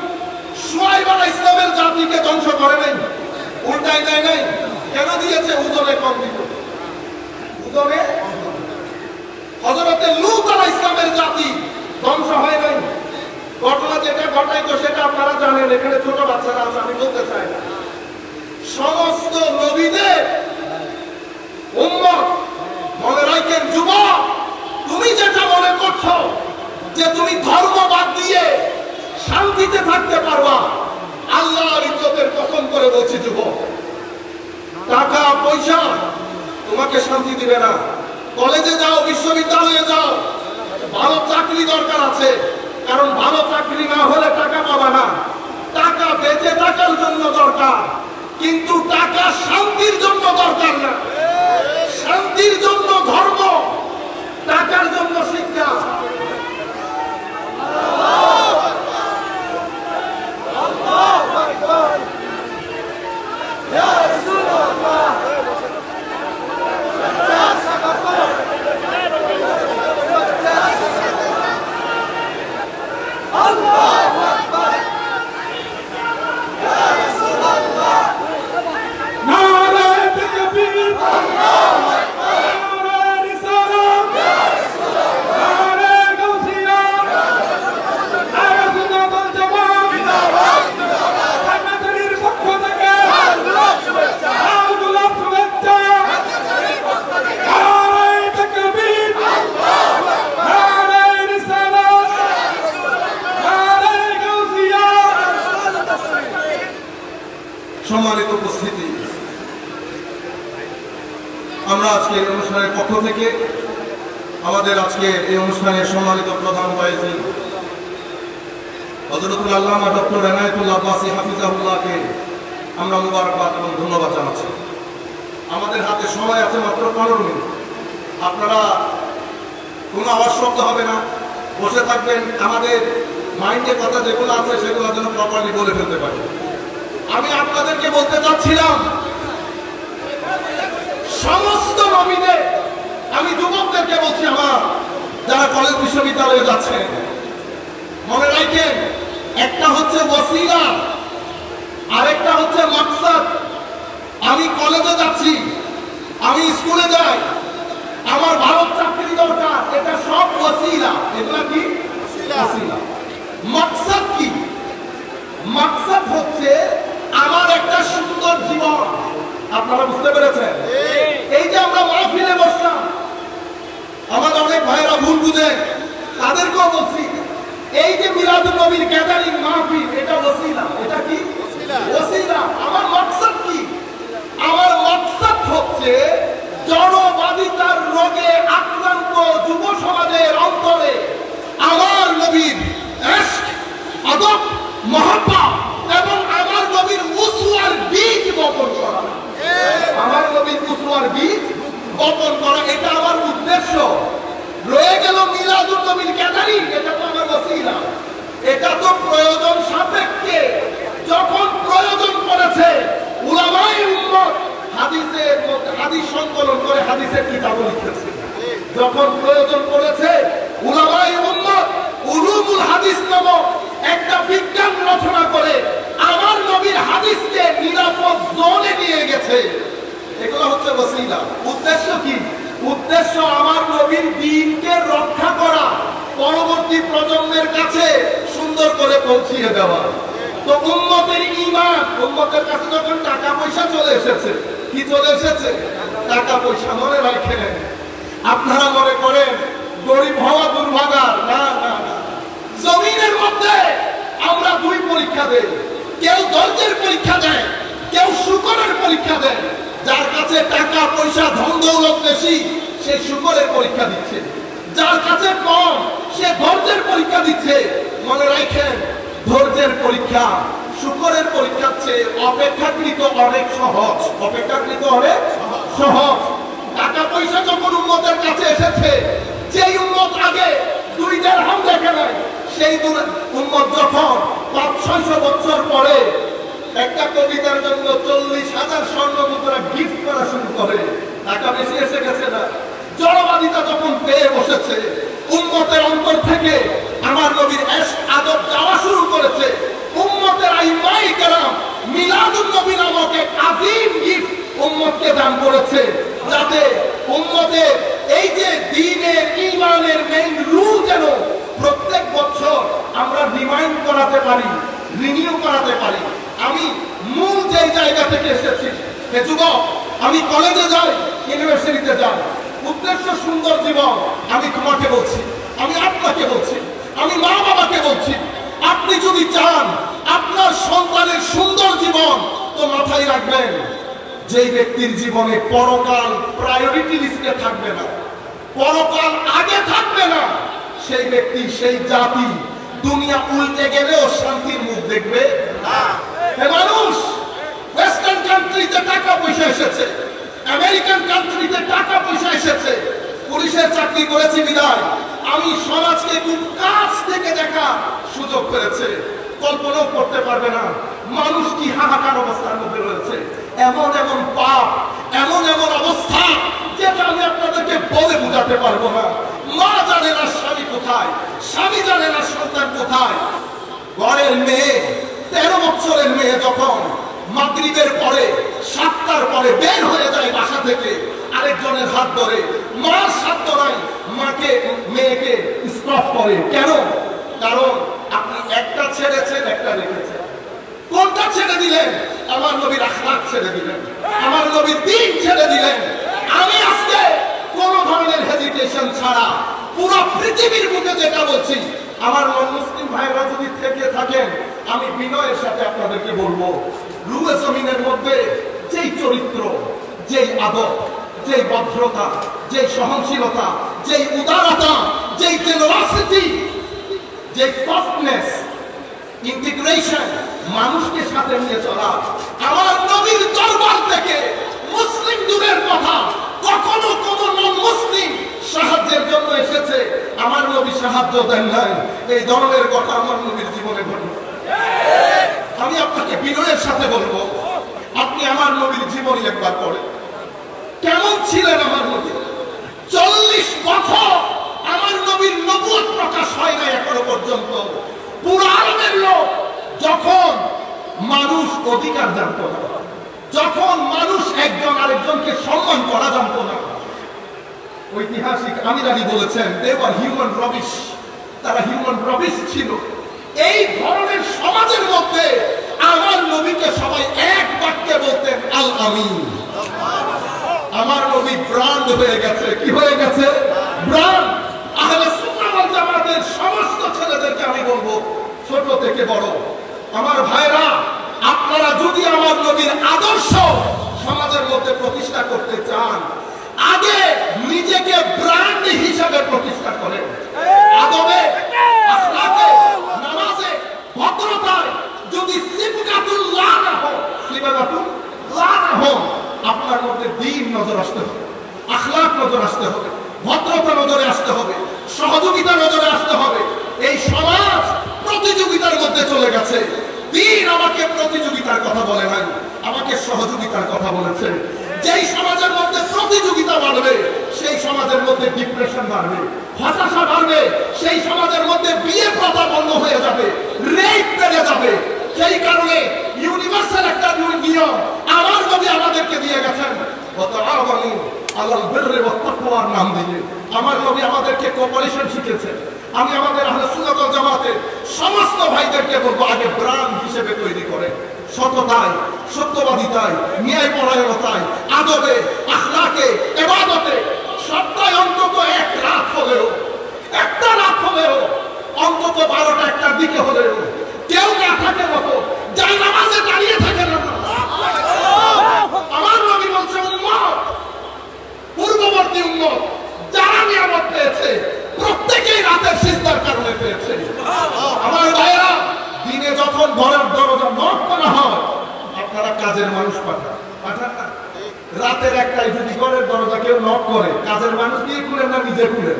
শুআয়ব আলাইহিস সালামের জাতিকে ধ্বংস করে নাই, উল্টাই দেয় নাই। কেন দিয়েছে? ওজনে কম দিত, ওজনে। হযরতে লূত আলাইহিস সালামের জাতি ধ্বংস হয় নাই। ঘটনা যেটা ঘটাইতো সেটা আপনারা জানেন, এখানে ছোট বাচ্চারা আছে, আমি বলতে চাই না। সমস্ত নবীদের উম্মত, মনে রাখেন যুবক, তুমি যেটা মনে করছো যে তুমি ধর্ম বাদ দিয়ে শান্তিতে থাকতে পারবা, আল্লাহর ইজ্জতের কসম করে বলছি যুবক, টাকা পয়সা তোমাকে শান্তি দিবে না। কলেজে যাও, বিশ্ববিদ্যালয়ে যাও, ভালো চাকরি দরকার আছে, কারণ ভালো চাকরি না হলে টাকা পাবা না। টাকা বেঁচে থাকার জন্য দরকার, কিন্তু টাকা শান্তির জন্য দরকার না। শান্তির জন্য ধর্ম, টাকার জন্য শিক্ষা। সম্মানিত উপস্থিতি, আমরা আজকে এই অনুষ্ঠানের পক্ষ থেকে আমাদের আজকে এই অনুষ্ঠানের সম্মানিত প্রধান হয়েছে হযরতুল আল্লামা ডক্টর এনায়েতুল্লাহ আব্বাসী হাফিজাহুল্লাহকে আমরা মুবারকবাদ এবং ধন্যবাদ জানাচ্ছি। আমাদের হাতে সময় আছে মাত্র 15 মিনিট। আপনারা কোনো আওয়াজ শব্দ হবে না, বসে থাকবেন। আমাদের মাইন্ডে কথা যেগুলো আছে সেগুলো যেন প্রপারলি বলে ফেলতে পারি। আমি আপনাদেরকে বলতে চাচ্ছিলাম, সমস্ত নবীদের, আমি যুবকদেরকে বলছি, আমার যারা কলেজ বিশ্ববিদ্যালয়ে যাচ্ছে, মনে রাখেন, একটা হচ্ছে ওসিলা, আরেকটা হচ্ছে মাকসাদ। আমি কলেজে যাচ্ছি, আমি স্কুলে যাই, আমার ভালো চাকরি দরকার, এটা সব ওসিলা। এগুলা কি ওসিলা? মাকসাদ কি? মাকসাদ হচ্ছে আমার একটা সুন্দর জীবন। আপনারা বুঝতে পেরেছেন? এই যে আমরা মাহফিলে বসলাম, আমাদের অনেক ভাইরা ভুল বুঝে, তাদেরকেও বলছি, এই যে মিলাদুন নবীর গ্যাদারিং মাহফিল, এটা ওসিলা। এটা কি ওসিলা? আমার মাকসাদ কি? আমার মাকসাদ হচ্ছে জড়বাদিতার রোগে আক্রান্ত যুব সমাজের অন্তরে আমার নবীর ইশক, আদব, মহব্বত এবং আমার নবীর উসওয়ার বীজ বপন করা। আমার নবীর উসওয়ার বীজ বপন করা, এটা আমার উদ্দেশ্য। রয়ে গেল মিলাদুন নবীর গ্যাদারিং, এটা তো আমার ওসিলা। এটা তো প্রয়োজন সাপেক্ষে। যখন প্রয়োজন পড়েছে, উলামায়ে উম্মত হাদিসের মধ্যে হাদিস সংকলন করে হাদিসের কিতাব লিখেছে। যখন প্রয়োজন পড়েছে, উলামায়ে উম্মত উলুমুল হাদিস নামক একটা বিজ্ঞান রচনা করে আমার নবীর হাদিসকে নিরাপদ জোনে নিয়ে গেছে। এগুলো হচ্ছে ওসিলা। উদ্দেশ্য কি? উদ্দেশ্য আমার নবীর দ্বীনকে রক্ষা করা, পরবর্তী প্রজন্মের কাছে সুন্দর করে পৌঁছিয়ে দেওয়া। তো উম্মতের ঈমান, উম্মতের কাছে যখন টাকা পয়সা চলে এসেছে, কি চলে এসেছে? টাকা পয়সা। মনে রাখেন, আপনারা মনে করেন গরিব হওয়া দুর্ভাগা। না না না, জমিনের মধ্যে আমরা দুই পরীক্ষা দেই। কেউ ধৈর্যের পরীক্ষা দেয়, কেউ শুকরের পরীক্ষা দেয়। যার কাছে টাকা পয়সা ধন দৌলত বেশি, সে শুকরের পরীক্ষা দিচ্ছে। যার কাছে কম, সে ধৈর্যের পরীক্ষা দিচ্ছে। মনে রাখেন, ধৈর্যের পরীক্ষা শুকরের পরীক্ষার চেয়ে অপেক্ষাকৃত অনেক সহজ। অপেক্ষাকৃত অনেক সহজ। টাকা পয়সা যখন উম্মতের কাছে এসেছে, যেই উম্মত আগে 2 দিরহাম দেখে নাই, সেই উম্মত যখন 500-600 বছর পরে একটা কবিতার জন্য 40,000 স্বর্ণ মুদ্রা গিফট করা শুরু করে, টাকা বেশি এসে গেছে না? জড়বাদিতা যখন পেয়ে বসেছে, উম্মতের অন্তর থেকে আমার নবীর ইশক, আদব যাওয়া শুরু করেছে। উম্মতের আইমায়ে কেরাম মিলাদুন নবী নামক এক আযীম গিফট উম্মতকে দান করেছে, যাতে উম্মতের এই যে দ্বীনের ঈমানের মেইন রুল যেন প্রত্যেক বছর আমরা রিমাইন্ড করাতে পারি, রিনিউ করাতে পারি। আমি মূল যে জায়গা থেকে এসেছি, হে যুবক, আমি কলেজে যাই, ইউনিভার্সিটিতে যাই, উদ্দেশ্য সুন্দর জীবন। আমি তোমাকে বলছি, আমি আপনাকে বলছি, আমি মা বাবাকে বলছি, আপনি যদি চান আপনার সন্তানের সুন্দর জীবন, তো মাথায় রাখবেন, যেই ব্যক্তির জীবনে পরকাল প্রায়োরিটি লিস্টে থাকবে না, পরকাল আগে থাকবে না, সেই ব্যক্তি, সেই জাতি দুনিয়া উল্টে গেলেও শান্তির মুখ দেখবে না। মানুষ ওয়েস্টার্ন কান্ট্রিতে টাকা পয়সা এসেছে, আমেরিকান কান্ট্রিতে টাকা পয়সা এসেছে, পুলিশের চাকরি করেছি বিদায় আমি সমাজকে খুব কাছ থেকে দেখা সুযোগ পেয়েছে। কল্পনাও করতে পারবে না মানুষ কি হাহাকার অবস্থার মধ্যে রয়েছে। এমন এমন পাপ, এমন এমন অবস্থা যেটা আমি আপনাদেরকে বলে বোঝাতে পারবো না। মা জানে না স্বামী কোথায়, স্বামী জানে না সন্তান কোথায়। ঘরের মেয়ে 13 বছরের মেয়ে যখন মাগরিবের পরে 7টার পরে বের হয়ে যায় বাসা থেকে আরেকজনের হাত ধরে, মার সাধ্য নাই মাকে মেয়েকে স্টপ করে। কেন? কারণ আপনি একটা ছেড়েছেন, একটা রেখেছেন। কোনটা ছেড়ে দিলেন? আমার নবীর আখলাক ছেড়ে দিলেন, আমার নবীর দ্বীন ছেড়ে দিলেন। আমি আজকে কোন ধরনের হেজিটেশন ছাড়া পুরো পৃথিবীর বুকে যেটা বলছি, আমার মুসলিম ভাইরা যদি থেকে থাকেন আমি বিনয়ের সাথে আপনাদেরকে বলবো, রুহে জমিনের মধ্যে যেই চরিত্র, যেই আদব, যেই ভদ্রতা, যেই সহনশীলতা, যেই উদারতা, যেই জেনারসিটি, যেই সফটনেস, ইন্টিগ্রেশন, মানুষকে সাথে নিয়ে চলা, আমার নবীর দরবার থেকে মুসলিম দূরের কথা, কখনো কোন নন মুসলিম সাহায্যের জন্য এসেছে, আমার নবী সাহায্য দেন নাই, এই ধরনের কথা আমার নবীর জীবনে ঘটে। আমি আপনাকে বিনয়ের সাথে বলবো, আপনি আমার নবীর জীবনী একবার পড়েন। কেমন ছিলেন আমার নবী? 40 বছর আমার নবীর নবুয়ত প্রকাশ হয় না এখনো পর্যন্ত। পুরো আরবের লোক যখন মানুষ অধিকার জানত না, যখন মানুষ একজন আরেকজনকে সম্মান করা জানত না, ঐতিহাসিক আমির আলী বলেছেন দে ওয়ার হিউম্যান রবিশ, তারা হিউম্যান রবিশ ছিল। এই ধরনের সমাজের মধ্যে আমার নবীকে সবাই এক বাক্যে বলতেন আল আমিন। আমার নবী ব্র্যান্ড হয়ে গেছে। কি হয়ে গেছে? ব্র্যান্ড। আহলে সুন্নাহ ওয়াল জামাতের সমস্ত ছেলেদেরকে আমি বলবো, ছোট থেকে বড়, আমার ভাইরা, আপনারা যদি আমার নবীর আদর্শ সমাজের মধ্যে প্রতিষ্ঠা করতে চান, আগে নিজেকে ব্র্যান্ড হিসেবে প্রতিষ্ঠা করেন। আদবে, আখলাকে, নামাজে, ভদ্রতায় যদি সিবগাতুল্লাহ না হয়, সিবগাতুল্লাহ না হয়, আপনার মধ্যে দ্বীন নজর আসতে হবে, আখলাক নজর আসতে হবে, ভদ্রতা নজরে আসতে হবে, সহযোগিতা নজরে আসতে হবে। এই সমাজ প্রতিযোগিতার মধ্যে চলে গেছে। দ্বীন আমাকে প্রতিযোগিতার কথা বলে নাই, আমাকে সহযোগিতার কথা বলেছে। যেই সমাজের মধ্যে প্রতিযোগিতা বাড়বে, সেই সমাজের মধ্যে ডিপ্রেশন বাড়বে, হতাশা বাড়বে, সেই সমাজের মধ্যে বিয়ে প্রথা বন্ধ হয়ে যাবে, রেপ বেড়ে যাবে। সেই কারণে ইউনিভার্সাল একটা নিয়ম আমার নবী আমাদেরকে দিয়ে গেছেন, ওয়াতাআওয়ানু আলাল বিররি ওয়াত তাকওয়ার নাম দিয়ে আমার নবী আমাদেরকে কোঅপারেশন শিখিয়েছেন। আমি আমাদের আহলে সুন্নাত ওয়াল জামাতের সমস্ত ভাইদেরকে বলবো, আগে ব্র্যান্ড হিসেবে তৈরি করেন, সততায়, সত্যবাদিতায়, ন্যায়পরায়ণতায়, আদবে, আখলাকে, ইবাদতে, সপ্তাহে অন্তত এক রাত হলেও, একটা রাত হলেও, অন্তত 12টা একটার দিকে হলেও কেউ না থাকে মতো যাই নামাজে দাঁড়িয়ে থাকে না। আমার নবী বলছে, উম্মত, পূর্ববর্তী উম্মত যারা নিয়ামত পেয়েছে প্রত্যেকেই রাতের সিজদার কারণে পেয়েছে। আমার ভাইরা, দিনে যখন ঘরের দরজা নক করা হয়, আপনারা কাজের মানুষ পাঠান না? রাতের একটাই যদি ঘরের দরজা কেউ নক করে, কাজের মানুষ দিয়ে খুলেন না নিজে খুলেন?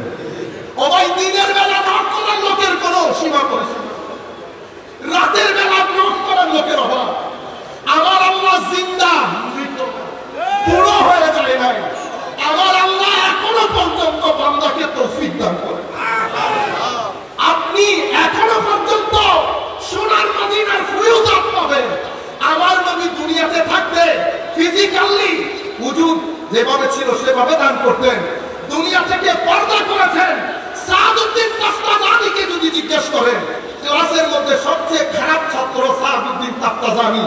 ও ভাই, দিনের বেলা নক করার লোকের কোনো সীমা পড়েছে, রাতের বেলা নক করার লোকের অভাব। আমার আল্লাহ জিন্দা, পুরো হয়ে যায় নাই। আমার আল্লাহ এখনো পর্যন্ত বান্দাকে তৌফিক দান করে। আপনি এখনো পর্যন্ত সোনার মদিনার ফয়ুজাত পাবেন। আমার নবী দুনিয়াতে থাকতে ফিজিক্যালি ওজুদ যেভাবে ছিল সেভাবে দান করতেন। দুনিয়া থেকে পর্দা করেছেন। সাদউদ্দিন তাফতাজানিকে যদি জিজ্ঞেস করেন, ক্লাসের মধ্যে সবচেয়ে খারাপ ছাত্র সাদউদ্দিন তাফতাজানি।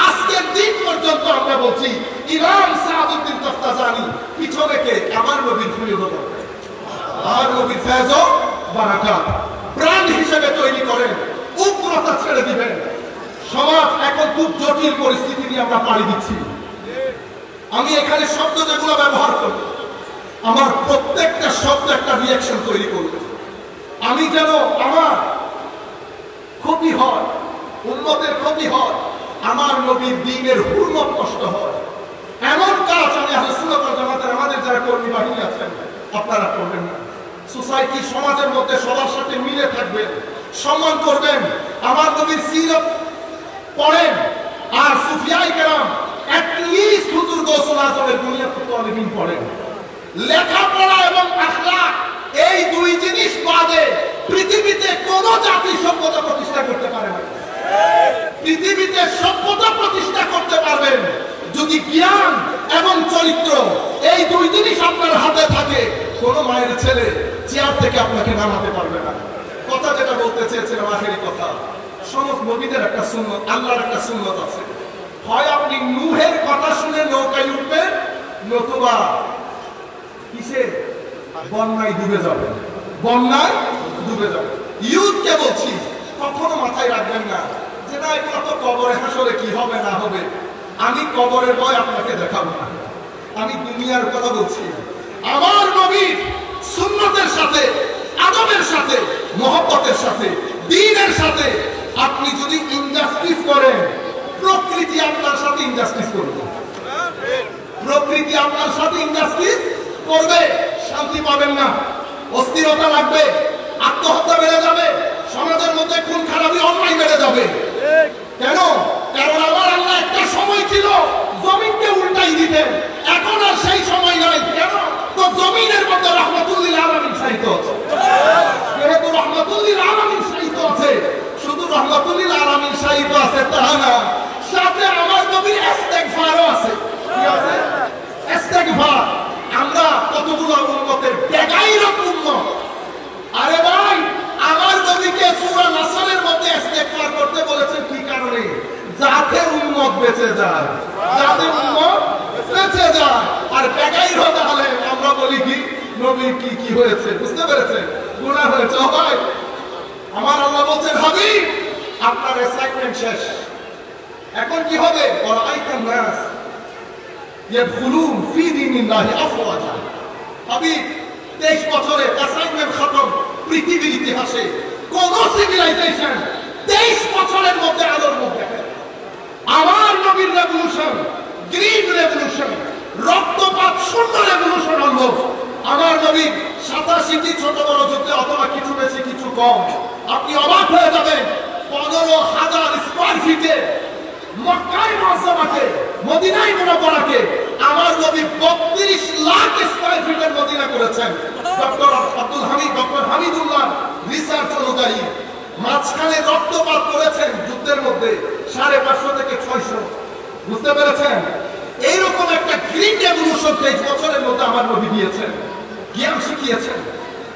আজকের দিন পর্যন্ত আমরা বলছি ইমাম সাদউদ্দিন তাফতাজানি পিছনে কে? আমার নবীর ফয়ুজাত, আমার নবীর ফয়জ ও বারাকাত। ব্র্যান্ড হিসেবে তৈরি করেন, উগ্রতা ছেড়ে দিবেন। সমাজ এখন খুব জটিল পরিস্থিতি নিয়ে আমরা পাড়ি দিচ্ছি। আমি এখানে শব্দ যেগুলো ব্যবহার করি, আমার প্রত্যেকটা শব্দ একটা রিঅ্যাকশন তৈরি করবে। আমি যেন আমার ক্ষতি হয়, উম্মতের ক্ষতি হয়, আমার নবীর দ্বীনের হুরমত নষ্ট হয়, এমন কাজ আমি আহলে সুন্নাত ওয়াল জামাতের আমাদের যারা কর্মী বাহিনী আছেন আপনারা করবেন না। সোসাইটি সমাজের মধ্যে সবার সাথে মিলে থাকবেন, সম্মান করবেন, আমার নবীর সিরাত পড়েন, আর সুফিয়ায়ে কেরাম অ্যাটলিস্ট হুজুর গৌসুল আজমের বুনিয়াতুত তালিবিন পড়েন। লেখাপড়া এবং আখলাক এই দুই জিনিস বাদে পৃথিবীতে কোন জাতি সভ্যতা প্রতিষ্ঠা করতে পারে না। পৃথিবীতে সভ্যতা প্রতিষ্ঠা করতে পারবেন যদি জ্ঞান এবং চরিত্র এই দুই জিনিস আপনার হাতে থাকে। কোন মায়ের ছেলে চেয়ার থেকে আপনাকে নামাতে পারবে না। কথা যেটা বলতে চেয়েছিলাম আখেরি কথা, সমস্ত নবীদের একটা সুন্নত, আল্লাহর একটা সুন্নত আছে, হয় আপনি নূহের কথা শুনে নৌকায় উঠবেন, নতুবা কিসে বন্যায় ডুবে যাবেন, বন্যায় ডুবে যাবেন। ইউথকে বলছি কখনো মাথায় রাখবেন না যে না এগুলো তো কবরে হাসরে কি হবে না হবে, আমি কবরের ভয় আপনাকে দেখাবো না, আমি দুনিয়ার কথা বলছি। আমার নবীর সুন্নতের সাথে, আদবের সাথে, মহব্বতের সাথে, দ্বীনের সাথে আপনি যদি ইনজাস্টিস করেন, প্রকৃতি আপনার সাথে ইনজাস্টিস করবে। প্রকৃতি আপনার সাথে ইনজাস্টিস করবে, শান্তি পাবেন না, অস্থিরতা লাগবে, আত্মহত্যা বেড়ে যাবে, সমাজের মধ্যে খুন খারাপি অন্যায় বেড়ে যাবে। কেন? কারণ আমার আল্লাহ একটা সময় ছিল জমিনকে উল্টাই দিতেন, এখন আর সেই সময় নাই। কেন? তো জমিনের মধ্যে রাহমাতুল লিল আলামিন সাহিত্য আছে। যেহেতু রাহমাতুল লিল আলামিন সাহিত্য আছে, শুধু রাহমাতুল লিল আলামিন সাহিত্য আছে তা না, সাথে আমার নবীর ইস্তেগফারও আছে। কি আছে? ইস্তেগফার। আমরা কতগুলো উম্মতের বেগাইরত উম্মত। আরে ভাই, আমার নবীকে সূরা নাসরের মধ্যে ইস্তেগফার করতে বলেছেন কি কারণে? যাতে উম্মত বেঁচে যায়, যাতে উম্মত বেঁচে যায়। আর বেগাইরত হলে আমরা বলি কি নবী কি কি হয়েছে, বুঝতে পেরেছেন? গুনাহ হয়েছে। ও ভাই, আমার আল্লাহ বলছেন হাবিব আপনার অ্যাসাইনমেন্ট শেষ, এখন কি হবে? ওয়ারাইতান নাস ইয়াদখুলুন ফি দীনিল্লাহি আফওয়াজা। হাবিব 23 বছরে অ্যাসাইনমেন্ট খতম। পৃথিবীর ইতিহাসে কোন সিভিলাইজেশন 23 বছরের মধ্যে আলোর মুখ দেখে। আমার নবীর রেভলিউশন, গ্রিন রেভলিউশন, রক্তপাত শূন্য রেভলিউশন হলো। আমার নবী 87টি ছোট বড় যুদ্ধে, অথবা কিছু বেশি কিছু কম, আপনি অবাক হয়ে যাবেন। 15,000 স্কয়ার ফিটে মক্কায় মুআজ্জামাকে, মদিনায় মুনাওয়ারাকে আমার নবী 32 লাখ স্কয়ার ফিটের মদিনা করেছেন। Doctor Abdul Hamid, doctor Hamidullah research অনুযায়ী মাঝখানে রক্তপাত করেছেন যুদ্ধের মধ্যে 550 থেকে 600। বুঝতে পেরেছেন? এইরকম একটা গ্রিন রেভলিউশন 23 বছরের মধ্যে আমার নবী দিয়েছেন। জ্ঞান শিখিয়েছেন,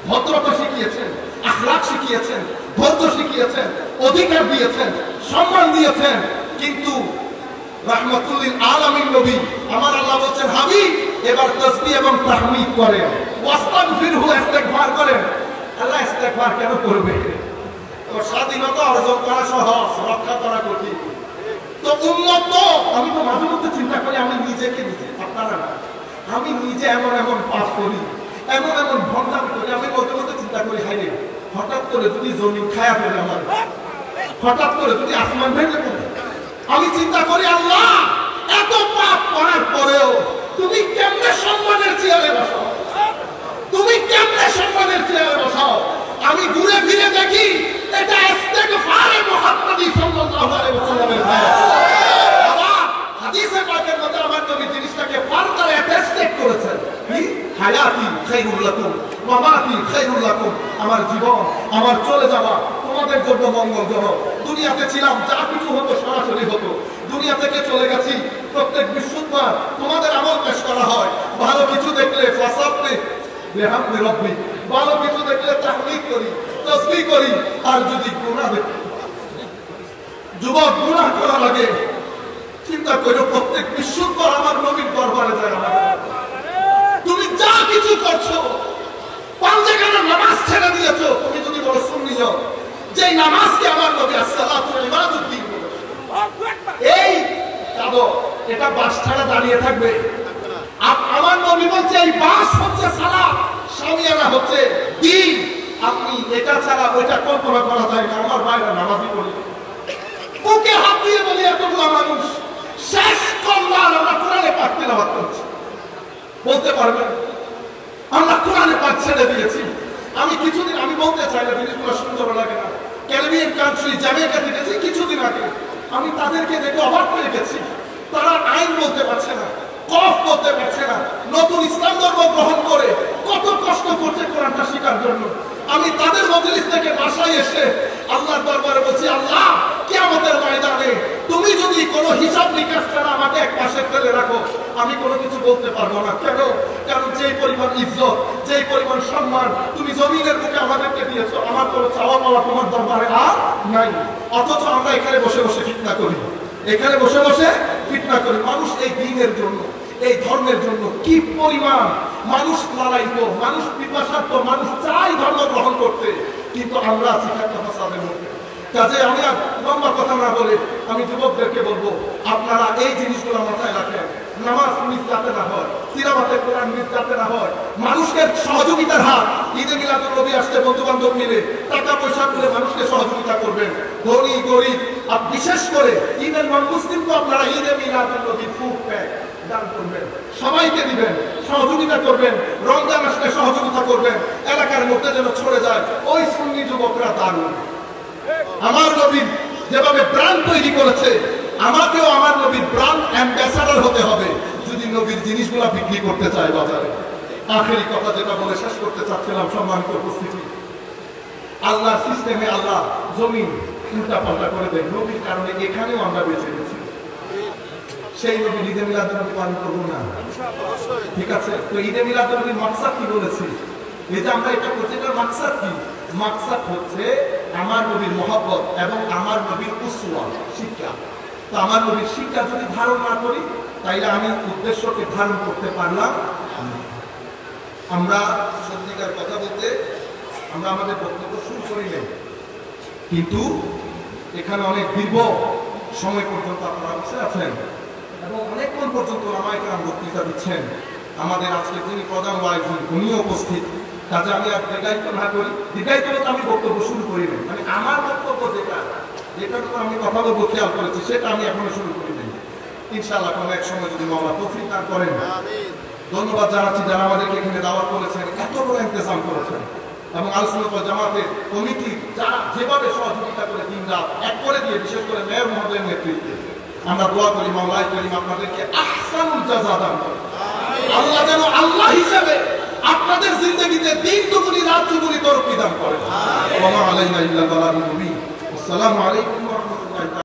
ভদ্রতা শিখিয়েছেন, আখলাক শিখিয়েছেন, ধৈর্য শিখিয়েছেন, অধিকার দিয়েছেন, সম্মান দিয়েছেন। কিন্তু রাহমাতুল লিল আলামিন নবী আমার আল্লাহ বলছেন হাবিব এবার তাসবিহ এবং তাহমিদ করেন, ওয়াস্তাগফিরহু, ইস্তেগফার করেন। আল্লাহ ইস্তেগফার কেন করবে? তো স্বাধীনতা অর্জন করা সহজ, রক্ষা করা কঠিন। তো উম্মত তো, আমি তো মাঝে মধ্যে চিন্তা করি আমি নিজেকে নিজে, আপনারা না, আমি নিজে এমন এমন পাপ করি, এমন এমন ভণ্ডামি করি, আমি মধ্যে মধ্যে চিন্তা করি হাই রে, হঠাৎ করে যদি জমিন খায়া ফেলে আমার, হঠাৎ করে যদি আসমান ভেঙে পড়ে, আমি চিন্তা করি আল্লাহ এত পাপ করার পরেও তুমি কেমনে সম্মানের চেয়ারে বসাও, তুমি কেমনে সম্মানের চেয়ারে বসাও। আমি ঘুরে ফিরে দেখি এটা ইস্তেগফারে মুহাম্মদী সাল্লাল্লাহু আলাইহি ওয়াসাল্লামের ভাই। বাবা হাদিসে পাকের মধ্যে আমার নবী জিনিসটাকে ফারদার অ্যাটেস্টেড করেছেন। কি? হায়াতি খায়রুল লাকুম ওয়া মামাতি খায়রুল লাকুম। আমার জীবন, আমার চলে যাওয়া তোমাদের জন্য মঙ্গলজনক। দুনিয়াতে ছিলাম, যা কিছু হতো সরাসরি হতো। দুনিয়া থেকে চলে গেছি, প্রত্যেক বৃহস্পতিবার তোমাদের আমল পেশ করা হয়। ভালো কিছু দেখলে ফাসাবতে বিহামদি রাব্বি, ভালো কিছু দেখলে তাহমিদ করি, তাসবিহ করি। আর যদি গুনাহ দেখি, যুবক গুনাহ করা লাগে, চিন্তা করো প্রত্যেক বৃহস্পতিবার আমার নবীর দরবারে যায়। তুমি যা কিছু করছো, পাঁচওয়াক্ত নামাজ ছেড়ে দিয়েছো, তুমি যদি বলো সুন্নি হও, যে নামাজকে আমার নবী আসসালাতু ইবাদুদ্দিন বলেছেন, এই কাদো এটা বাস ছাড়া দাঁড়িয়ে থাকবে। আমার নবী বলছে এই বাস হচ্ছে সালাত, শামিয়ানা হচ্ছে দ্বীন। আপনি এটা ছাড়া ওইটা কল্পনা করা যায় না। আমার ভাইরা নামাজি পড়ি, বুকে হাত দিয়ে বলি এতগুলো মানুষ শেষ কল্যাণ আমরা কোরআনে পাক তেলাওয়াত করছি, বলতে পারবেন আমরা কোরআনে পাক ছেড়ে দিয়েছি। আমি কিছুদিন, আমি বলতে চাই না জিনিসগুলো সুন্দর লাগে না, ক্যারিবিয়ান কান্ট্রি জ্যামাইকাতে গেছি কিছুদিন আগে, আমি তাদেরকে দেখে অবাক হয়ে গেছি। তারা আইন বলতে পারছে না, কফ বলতে পারছে না, নতুন ইসলাম ধর্ম গ্রহণ করে কত কষ্ট করছে কোরআনটা শেখার জন্য। আমি তাদের মজলিস থেকে বাসায় এসে আল্লাহর দরবারে বলছি, আল্লাহ কিয়ামতের ময়দানে তুমি যদি কোনো হিসাব নিকাশ ছাড়া আমাকে এক পাশে ফেলে রাখো, আমি কোনো কিছু বলতে পারবো না। কেন? কারণ যেই পরিমাণ ইজ্জত, যেই পরিমাণ সম্মান তুমি জমিনের বুকে আমাদেরকে দিয়েছো, আমার কোনো চাওয়া পাওয়া তোমার দরবারে আর নাই। অথচ আমরা এখানে বসে বসে ফিতনা করি, এখানে বসে বসে ফিতনা করি। মানুষ এই দ্বীনের জন্য, এই ধর্মের জন্য কি পরিমাণ মানুষ লড়াইত, মানুষ পিপাসার্থ, মানুষ চাই ধর্ম গ্রহণ করতে, কিন্তু আমরা আছি একটা ফাসাদের মধ্যে। কাজে আমি আর লম্বা কথা না বলে আমি যুবকদেরকে বলবো, আপনারা এই জিনিসগুলো মাথায় রাখেন। নামাজ মিস যাতে না হয়, তিলাওয়াতে কোরআন মিস যাতে না হয়, মানুষকে সহযোগিতার হাত, ঈদে মিলাদুন নবী আসছে বন্ধু বান্ধব মিলে টাকা পয়সা তুলে মানুষকে সহযোগিতা করবেন, ধনী গরিব আর বিশেষ করে ঈদের মুসলিমকে আপনারা ঈদে মিলাদুন নবী ফুড প্যাক দান করবেন, সবাইকে দিবেন, সহযোগিতা করবেন, রমজান আসলে সহযোগিতা করবেন, এলাকার মধ্যে যেন ছড়ে যায়। ওই সুন্নি যুবকরা দারুণ, আমার নবী যেভাবে ব্র্যান্ড তৈরি করেছে, আমাকেও আমার নবীর ব্র্যান্ড অ্যাম্বাসাডর হতে হবে যদি নবীর জিনিসগুলো বিক্রি করতে চায় বাজারে। আখেরি কথা যেটা বলে শেষ করতে চাচ্ছিলাম, সম্মানিত উপস্থিতি, আল্লাহর সিস্টেমে আল্লাহ জমিন উল্টা পাল্টা করে দেয়। নবীর কারণে এখানেও আমরা বেঁচে গেছি। সেই নবী ঈদে মিলাদুন নবী পালন করবো না, ঠিক আছে? তো ঈদে মিলাদুন নবীর মাকসাদ কি বলেছি? এই যে আমরা এটা করছি, এটার মাকসাদ কি? মাকসাদ হচ্ছে আমার নবীর মহব্বত এবং আমার নবীর উসওয়া, শিক্ষা। তো আমার নবীর শিক্ষা যদি ধারণ না করি, তাইলে আমি উদ্দেশ্যকে ধারণ করতে পারলাম। আমরা সত্যিকার কথা বলতে আমরা আমাদের বক্তব্য শুরু করি নাই, কিন্তু এখানে অনেক দীর্ঘ সময় পর্যন্ত আপনারা বসে আছেন এবং অনেকক্ষণ পর্যন্ত আমায় বক্তৃতা দিচ্ছেন। আমাদের আজকে যিনি প্রধান ওয়াইজ উনিও উপস্থিত। কাজে আমি আর দীর্ঘায়িত না করি, দীর্ঘায়িত আমি বক্তব্য শুরু করি নাই, মানে আমার বক্তব্য যেটার উপর আমি কথা বলবো খেয়াল করেছি, সেটা আমি এখনো শুরু করি নাই। ইনশাআল্লাহ কোনো এক সময় যদি মাওলা তৌফিক দান করেন। ধন্যবাদ জানাচ্ছি যারা আমাদেরকে এখানে দাওয়াত করেছেন, এত বড় ইন্তজাম করেছেন, এবং আল সুন্নাত ওয়াল জামাতের কমিটি যারা যেভাবে সহযোগিতা করে দিন রাত এক করে দিয়ে, বিশেষ করে মেয়র মহোদয়ের নেতৃত্বে আমরা দোয়া করি মাওলাই করিম আপনাদেরকে আহসানুল জাযা দান করেন। আল্লাহ যেন আল্লাহ হিসেবে আপনাদের জিন্দেগিতে দিন দুগুনি রাত দুগুনি তরক্কি দান করেন। ওয়া মা আলাইনা ইল্লাল বালাগুল মুবিন। আসসালামু আলাইকুম।